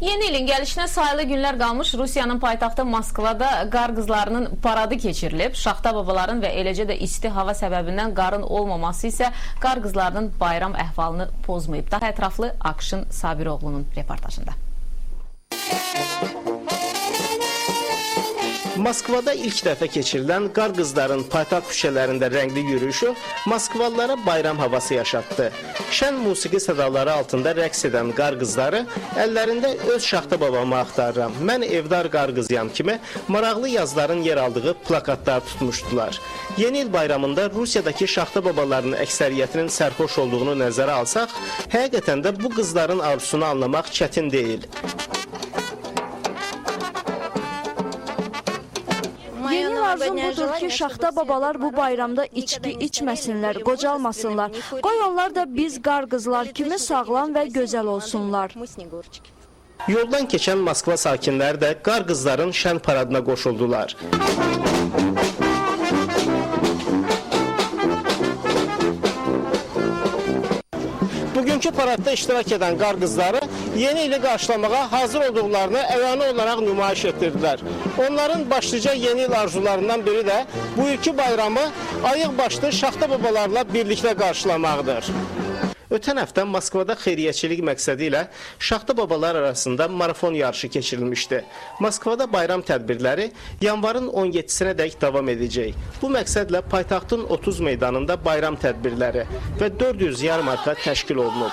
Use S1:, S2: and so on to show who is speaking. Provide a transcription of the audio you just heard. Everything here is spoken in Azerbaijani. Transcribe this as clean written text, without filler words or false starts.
S1: Yeni ilin gəlişinə sayılı günlər qalmış Rusiyanın paytaxtı Moskvada qar qızlarının paradı keçirilib. Şaxta babaların və eləcə də isti hava səbəbindən qarın olmaması isə qar qızlarının bayram əhvalını pozmayıb. Daha ətraflı Akşın Sabiroğlu'nun reportajında.
S2: Moskvada ilk dəfə keçirilən qar qızların paytaxt küçələrində rəngli yürüyüşü Moskvalılara bayram havası yaşatdı. Şən musiqi sədaları altında rəqs edən qar qızları əllərində öz şaxta babamı axtarıram, mən evdar qar qızıyam kimi maraqlı yazıların yer aldığı plakatlar tutmuşdular. Yeni il bayramında Rusiyadakı şaxta babalarının əksəriyyətinin sərxoş olduğunu nəzərə alsaq, həqiqətən də bu qızların arzusunu anlamaq çətin deyil.
S3: Yeni arzum budur ki, şaxta babalar bu bayramda içki içməsinlər, qocalmasınlar. Qoy onlar da biz qar qızlar kimi sağlam və gözəl olsunlar.
S2: Yoldan keçən Moskva sakinləri də qar qızların şən paradına qoşuldular. Bugünkü paradda iştirak edən qar qızları yeni ili qarşılamağa hazır olduqlarını əyanı olaraq nümayiş etdirdilər. Onların başlıca yeni il arzularından biri də bu ilki bayramı ayıq başlı şaxta babalarla birlikdə qarşılamaqdır. Ötən həftə Moskvada xeyriyyəçilik məqsədi ilə şaxta babalar arasında marafon yarışı keçirilmişdi. Moskvada bayram tədbirləri yanvarın 17-sinə dək davam edəcək. Bu məqsədlə paytaxtın 30 meydanında bayram tədbirləri və 400 yarmarka təşkil olunub.